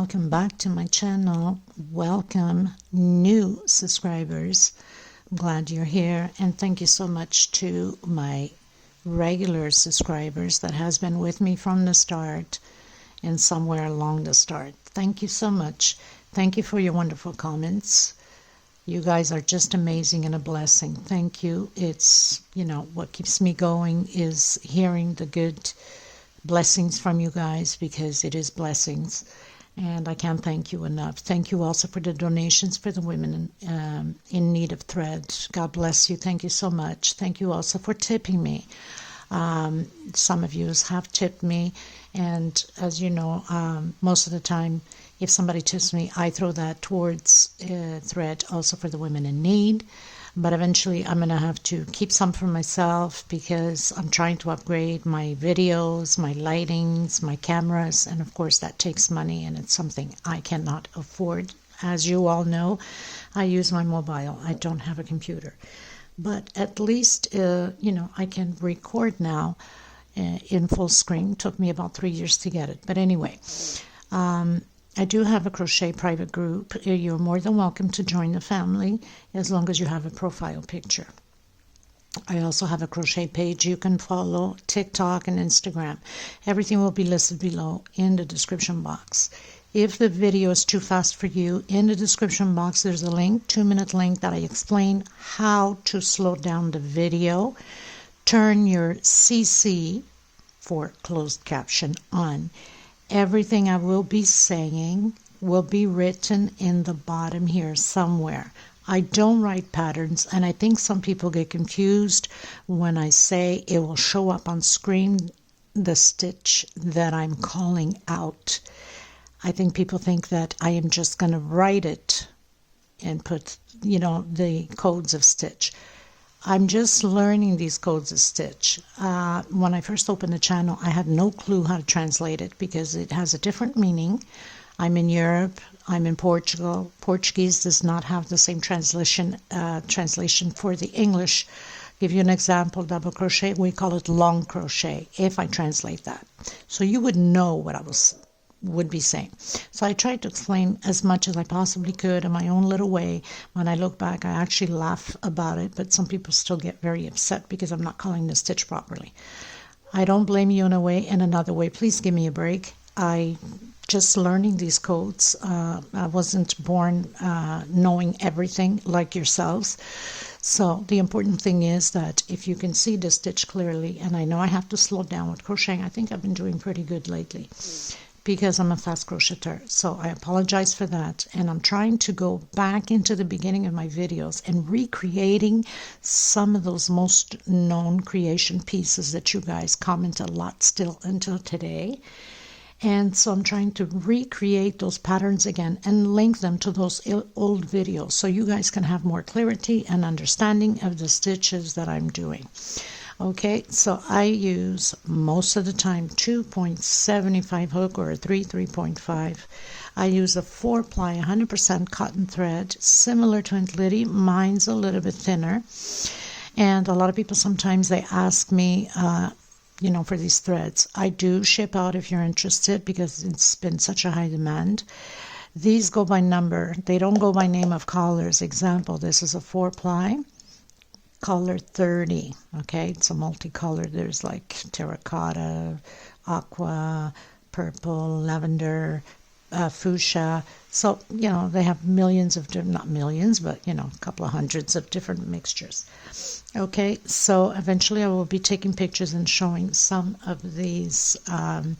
welcome back to my channel. Welcome new subscribers. I'm glad you're here, and thank you so much to my regular subscribers that has been with me from the start and somewhere along the start. Thank you so much. Thank you for your wonderful comments. You guys are just amazing and a blessing. Thank you. It's, what keeps me going is hearing the good blessings from you guys, because it is blessings, and I can't thank you enough. Thank you also for the donations for the women in need of thread. God bless you. Thank you so much. Thank you also for tipping me. Some of you have tipped me, and as you know, most of the time if somebody tips me, I throw that towards thread also for the women in need. But eventually I'm going to have to keep some for myself, because I'm trying to upgrade my videos, my lightings, my cameras, and of course that takes money, and it's something I cannot afford. As you all know, I use my mobile. I don't have a computer. But at least, I can record now in full screen. It took me about 3 years to get it. But anyway, I do have a crochet private group. You're more than welcome to join the family as long as you have a profile picture. I also have a crochet page you can follow, TikTok and Instagram. Everything will be listed below in the description box. If the video is too fast for you, in the description box there's a link, 2-minute link, that I explain how to slow down the video. Turn your CC, for closed caption, on. Everything I will be saying will be written in the bottom here somewhere. I don't write patterns, and I think some people get confused when I say it will show up on screen the stitch that I'm calling out. I think people think that I am just going to write it and put, the codes of stitch. I'm just learning these codes of stitch. When I first opened the channel, I had no clue how to translate it, because it has a different meaning. I'm in Europe. I'm in Portugal. Portuguese does not have the same translation for the English. Give you an example: double crochet, we call it long crochet, if I translate that. So you would know what I would be saying. So I tried to explain as much as I possibly could in my own little way. When I look back, I actually laugh about it, but some people still get very upset because I'm not calling the stitch properly. I don't blame you in a way. In another way, please give me a break. I just learning these codes. I wasn't born knowing everything like yourselves. So the important thing is that if you can see the stitch clearly, and I know I have to slow down with crocheting. I think I've been doing pretty good lately, because I'm a fast crocheter. So I apologize for that. And I'm trying to go back into the beginning of my videos and recreating some of those most known creation pieces that you guys comment a lot still until today. And so I'm trying to recreate those patterns again and link them to those old videos, so you guys can have more clarity and understanding of the stitches that I'm doing. Okay, so I use most of the time 2.75 hook, or a 3.5. I use a 4-ply 100% cotton thread, similar to Aunt Lydia. Mine's a little bit thinner. And a lot of people sometimes they ask me, for these threads. I do ship out if you're interested, because it's been such a high demand. These go by number. They don't go by name of colors. Example, this is a 4-ply. Color 30, okay? It's a multicolor. There's like terracotta, aqua, purple, lavender, fuchsia. So, they have millions of different, not millions, but, a couple of hundreds of different mixtures. Okay, so eventually I will be taking pictures and showing some of these, of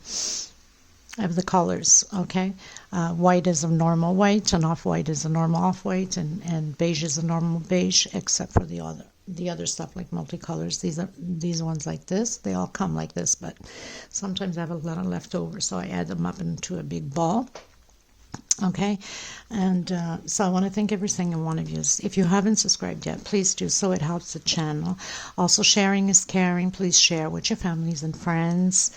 the colors, okay? White is a normal white, and off-white is a normal off-white, and beige is a normal beige, except for the other stuff like multicolors. These ones like this, they all come like this, but sometimes I have a lot of leftover, so I add them up into a big ball. Okay, and so I want to thank every single one of you. If you haven't subscribed yet, please do so. It helps the channel. Also, sharing is caring. Please share with your families and friends.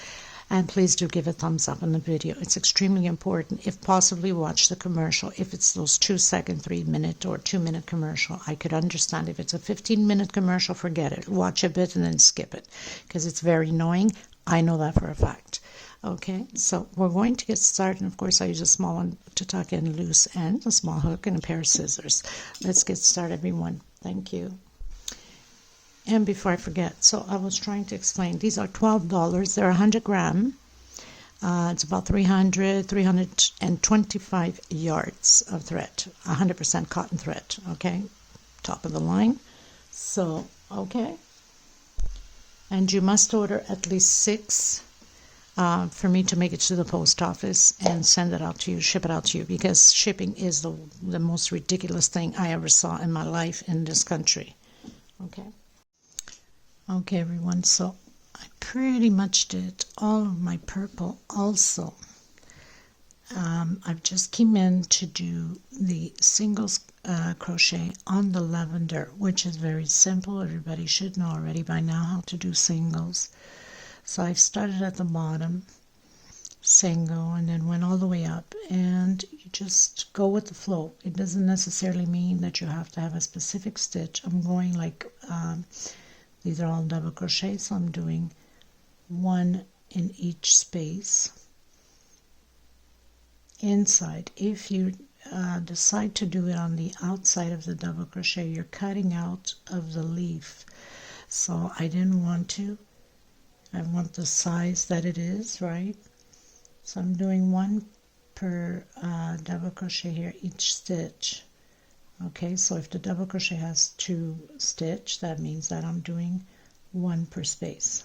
And please do give a thumbs up on the video. It's extremely important. If possibly, watch the commercial. If it's those 2-second, 3-minute, or 2-minute commercial, I could understand. If it's a 15-minute commercial, forget it. Watch a bit and then skip it, because it's very annoying. I know that for a fact. Okay, so we're going to get started. Of course, I use a small one to tuck in loose end, a small hook, and a pair of scissors. Let's get started, everyone. Thank you. And before I forget, so I was trying to explain, these are $12. They're 100 gram. It's about 325 yards of thread, 100% cotton thread, okay? Top of the line. So, okay. And you must order at least 6 for me to make it to the post office and send it out to you, ship it out to you, because shipping is the most ridiculous thing I ever saw in my life in this country, okay? Okay, everyone, so I pretty much did all of my purple also. I've just came in to do the singles crochet on the lavender, which is very simple. Everybody should know already by now how to do singles. So I've started at the bottom, single, and then went all the way up, and you just go with the flow. It doesn't necessarily mean that you have to have a specific stitch. I'm going like these are all double crochet, so I'm doing 1 in each space inside. If you decide to do it on the outside of the double crochet, you're cutting out of the leaf, so I didn't want to. I want the size that it is, right? So I'm doing 1 per double crochet here each stitch. Okay, so if the double crochet has 2 stitch, that means that I'm doing 1 per space.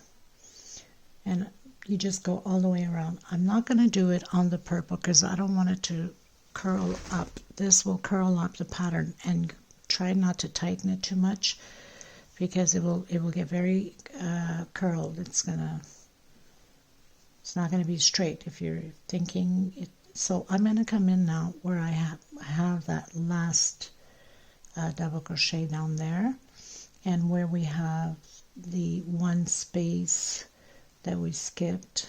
And you just go all the way around. I'm not going to do it on the purple because I don't want it to curl up. This will curl up the pattern, and try not to tighten it too much because it will get very curled. It's not gonna be straight if you're thinking it. So I'm gonna come in now where I have that last double crochet down there, and where we have the 1 space that we skipped,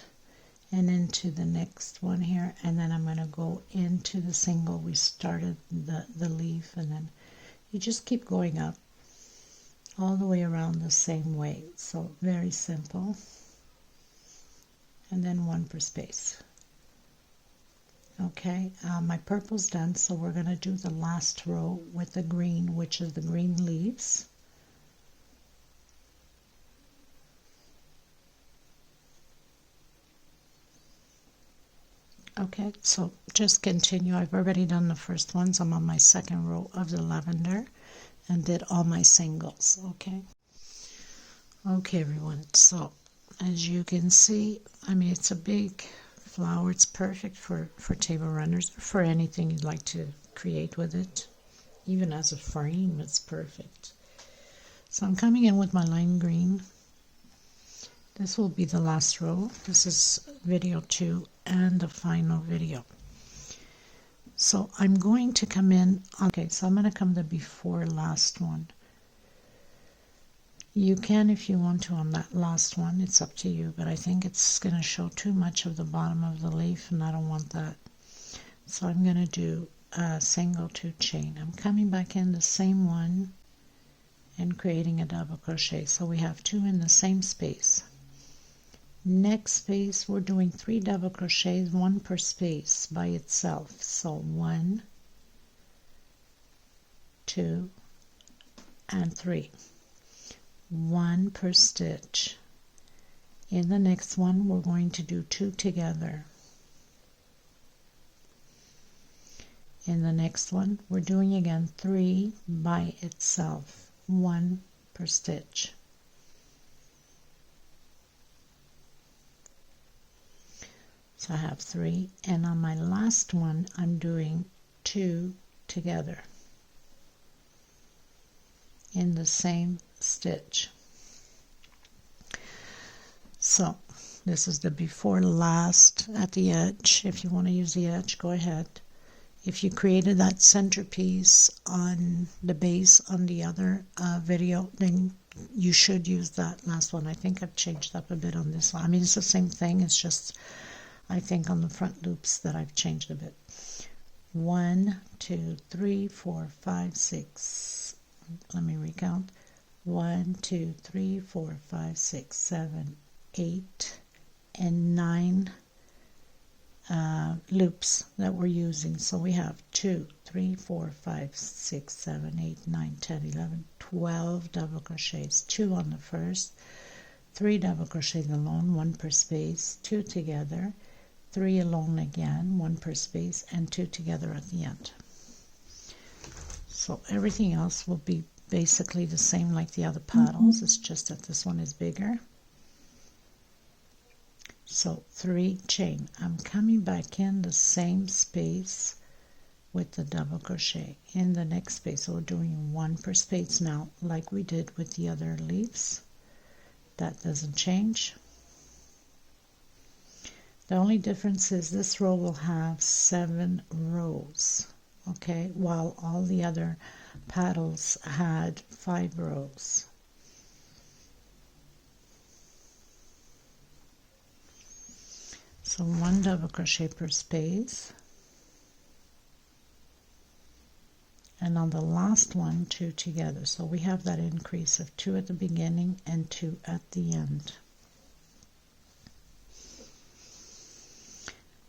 and into the next one here, and then I'm going to go into the single we started the leaf, and then you just keep going up all the way around the same way. So very simple, and then 1 per space. Okay, my purple's done, so we're going to do the last row with the green, which is the green leaves. Okay, so just continue. I've already done the first ones. I'm on my second row of the lavender and did all my singles, okay? Okay, everyone, so as you can see, I mean, it's a big flower. It's perfect for table runners, for anything you'd like to create with it. Even as a frame, it's perfect. So I'm coming in with my lime green. This will be the last row. This is video 2 and the final video. So I'm going to come in, okay, so I'm going to come the before last one. You can, if you want to, on that last one, it's up to you, but I think it's going to show too much of the bottom of the leaf, and I don't want that. So I'm going to do a single 2 chain. I'm coming back in the same one and creating a double crochet. So we have 2 in the same space. Next space, we're doing 3 double crochets, 1 per space by itself. So 1, 2, and 3. 1 per stitch. In the next one, we're going to do 2 together. In the next one, we're doing again 3 by itself, 1 per stitch. So I have 3, and on my last one, I'm doing 2 together in the same stitch. So this is the before last at the edge. If you want to use the edge, go ahead. If you created that centerpiece on the base on the other video, then you should use that last one. I think I've changed up a bit on this one. I mean, it's the same thing, it's just I think on the front loops that I've changed a bit. 1, 2, 3, 4, 5, 6. Let me recount. 1, 2, 3, 4, 5, 6, 7, 8, and 9 loops that we're using. So we have 2, 3, 4, 5, 6, 7, 8, 9, 10, 11, 12 double crochets, 2 on the first, 3 double crochets alone, 1 per space, 2 together, 3 alone again, 1 per space, and 2 together at the end. So everything else will be basically the same like the other paddles. It's just that this one is bigger. So 3 chain. I'm coming back in the same space with the double crochet in the next space. So we're doing 1 per space now, like we did with the other leaves. That doesn't change. The only difference is this row will have 7 rows, okay, while all the other paddles had 5 rows. So 1 double crochet per space, and on the last one, 2 together. So we have that increase of 2 at the beginning and 2 at the end.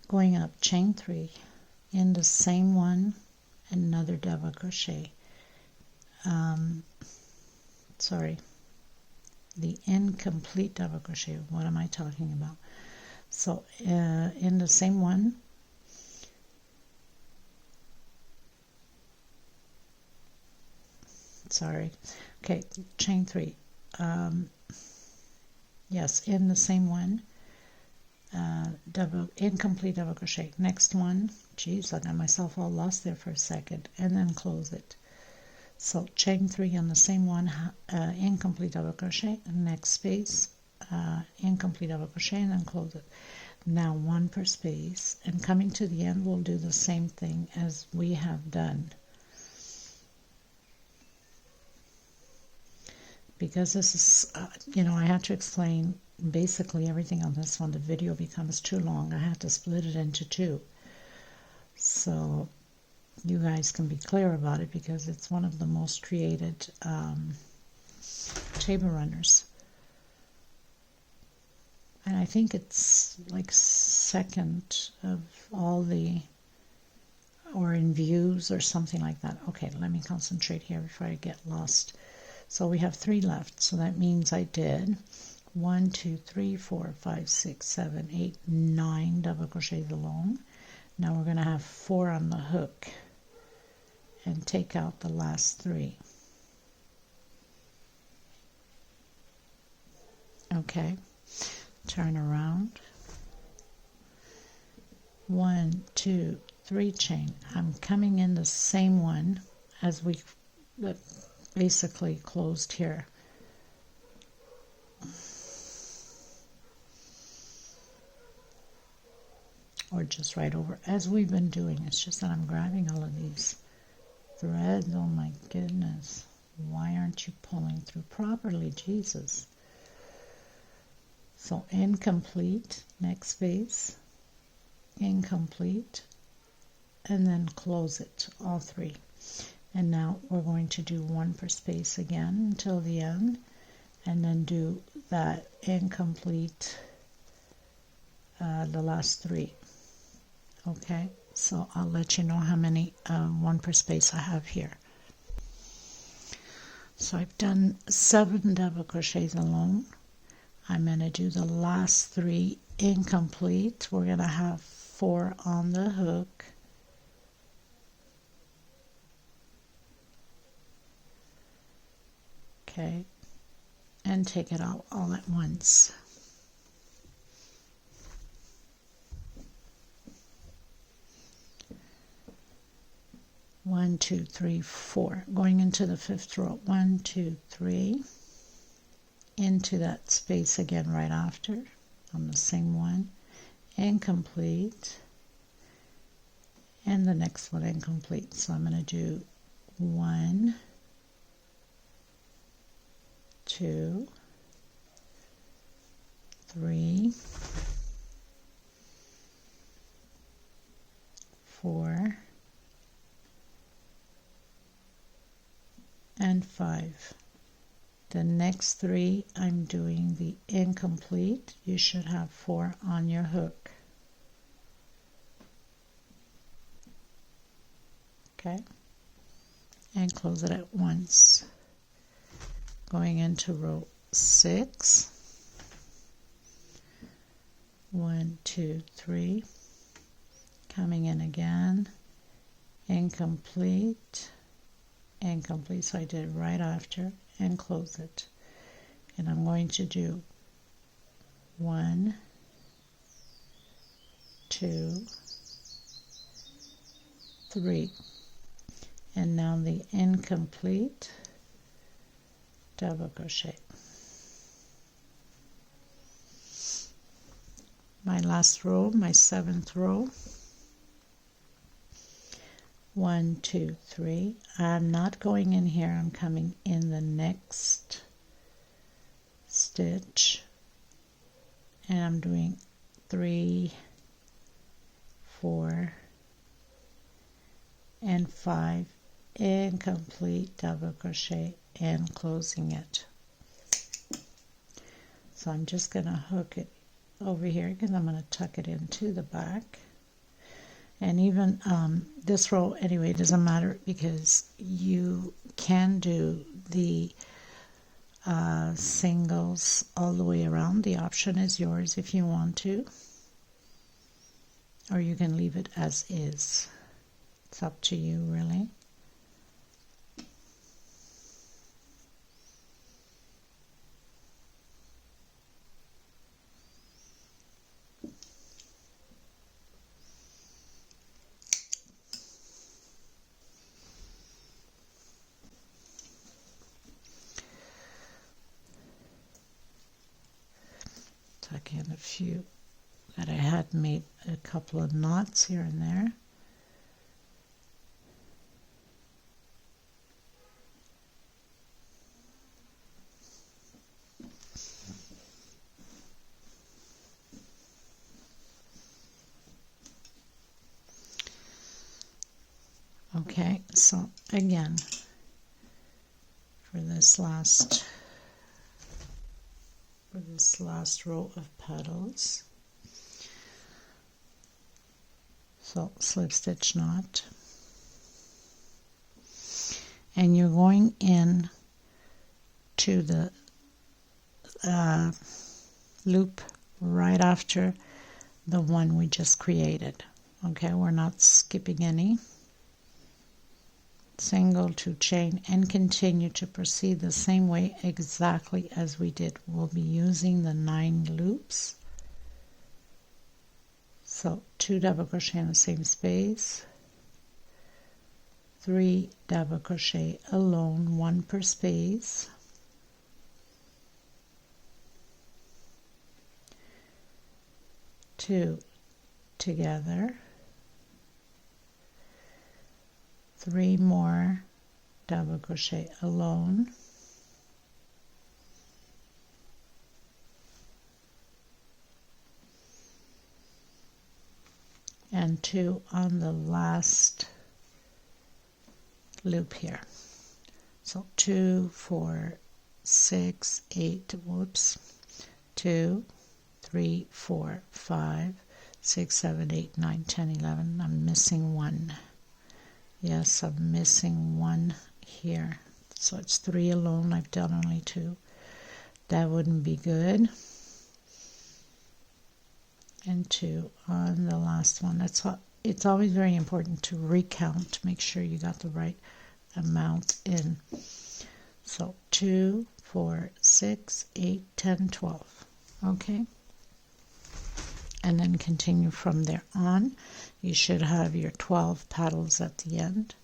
Going up, chain 3 in the same one, another double crochet. The incomplete double crochet. What am I talking about? So in the same one, okay, chain 3. Yes, in the same one, incomplete double crochet. Next one, geez, I got myself all lost there for a second, and then close it. So chain 3 on the same one, incomplete double crochet, next space, incomplete double crochet, and then close it. Now 1 per space, and coming to the end, we'll do the same thing as we have done. Because this is, I had to explain basically everything on this one. The video becomes too long. I had to split it into 2. So you guys can be clear about it, because it's one of the most created table runners. And I think it's like second of all the, or in views or something like that. Okay, let me concentrate here before I get lost. So we have 3 left. So that means I did 1, 2, 3, 4, 5, 6, 7, 8, 9 double crochets alone. Now we're going to have 4 on the hook and take out the last 3. Okay, turn around. 1, 2, 3 chain. I'm coming in the same one as we basically closed here. Or just right over, as we've been doing. It's just that I'm grabbing all of these threads. Oh my goodness, why aren't you pulling through properly, Jesus? So incomplete, next space, incomplete, and then close it, all 3. And now we're going to do 1 per space again until the end, and then do that incomplete, the last 3. Okay, so I'll let you know how many 1 per space I have here. So I've done 7 double crochets alone. I'm going to do the last 3 incomplete. We're going to have 4 on the hook. Okay, and take it out all at once. One, 2, 3, 4. Going into the 5th row. 1, 2, 3. Into that space again right after on the same one. Incomplete. And the next one incomplete. So I'm going to do 1, 2, 3, 4, and 5. The next 3 I'm doing the incomplete. You should have 4 on your hook. Okay, and close it at once. Going into row 6. 1, 2, 3. Coming in again. Incomplete. Incomplete, so I did it right after, and close it. And I'm going to do 1, 2, 3, and now the incomplete double crochet. My last row, my 7th row. 1, 2, 3. I'm not going in here, I'm coming in the next stitch, and I'm doing 3, 4, and 5 incomplete double crochet and closing it. So I'm just going to hook it over here because I'm going to tuck it into the back. And even this row, anyway, doesn't matter because you can do the singles all the way around. The option is yours if you want to, or you can leave it as is. It's up to you, really. Tuck in a few that I had made a couple of knots here and there. Okay, so again, for this last row of petals, so slip stitch knot, and you're going in to the loop right after the one we just created. Okay, we're not skipping any. Single, 2 chain, and continue to proceed the same way exactly as we did. We'll be using the 9 loops. So 2 double crochet in the same space, 3 double crochet alone, 1 per space, 2 together, 3 more double crochet alone, and 2 on the last loop here. So 2, 4, 6, 8, whoops, 2, 3, 4, 5, 6, 7, 8, 9, 10, 11. I'm missing 1. Yes, I'm missing 1 here. So it's 3 alone. I've done only 2. That wouldn't be good. And 2 on the last one. That's what, it's always very important to recount, make sure you got the right amount in. So 2, 4, 6, 8, 10, 12. Okay. And then continue from there on. You should have your 12 petals at the end.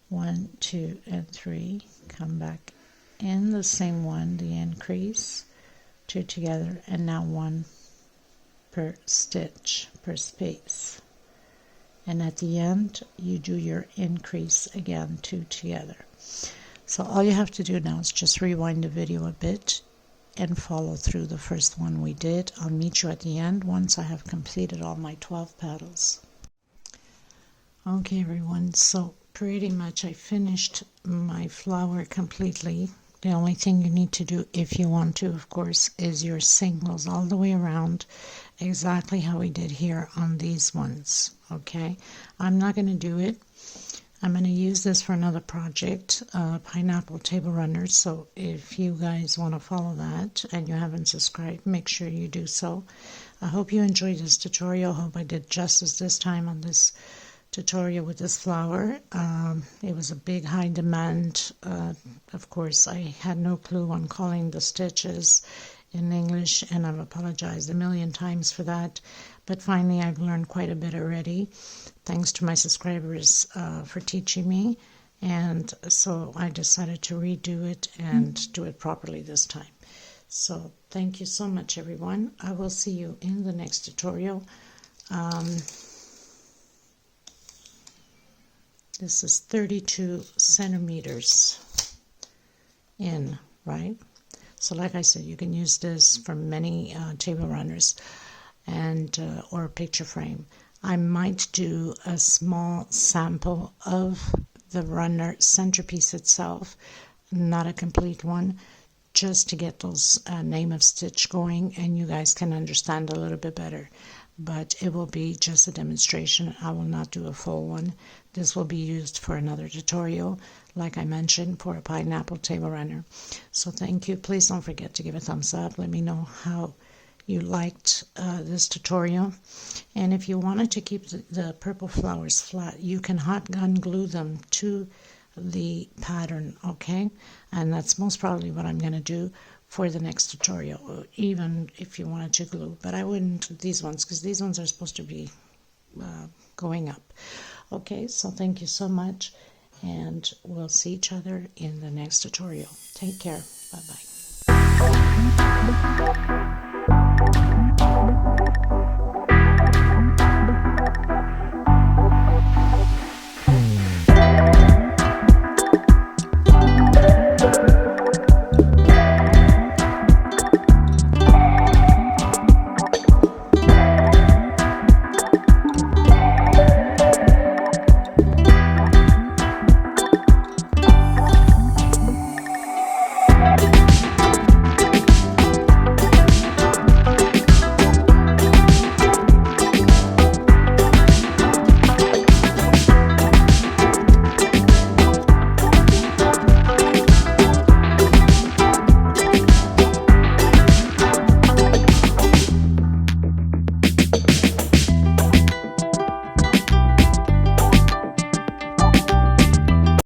1, 2, and 3. Come back in the same one, the increase, 2 together, and now 1 per stitch per space. And at the end, you do your increase again, 2 together. So all you have to do now is just rewind the video a bit and follow through the first one we did. I'll meet you at the end once I have completed all my 12 petals. Okay everyone, so pretty much I finished my flower completely. The only thing you need to do, if you want to, of course, is your singles all the way around, exactly how we did here on these ones. Okay, I'm not going to do it. I'm going to use this for another project, pineapple table runners. So if you guys want to follow that and you haven't subscribed, make sure you do so. I hope you enjoyed this tutorial. I hope I did justice this time on this tutorial with this flower. It was a big high demand. Of course, I had no clue on calling the stitches in English, and I've apologized a million times for that, but finally I've learned quite a bit already, thanks to my subscribers for teaching me, and so I decided to redo it and do it properly this time. So thank you so much, everyone. I will see you in the next tutorial. This is 32 centimeters in, right? So like I said, you can use this for many table runners and or a picture frame. I might do a small sample of the runner centerpiece itself, not a complete one, just to get those name of stitch going and you guys can understand a little bit better. But it will be just a demonstration. I will not do a full one. This will be used for another tutorial, like I mentioned, for a pineapple table runner. So thank you. Please don't forget to give a thumbs up. Let me know how you liked this tutorial. And if you wanted to keep the purple flowers flat, you can hot gun glue them to the pattern, okay? And that's most probably what I'm going to do for the next tutorial, even if you wanted to glue, but I wouldn't these ones because these ones are supposed to be going up. Okay, so thank you so much, and we'll see each other in the next tutorial. Take care. Bye-bye.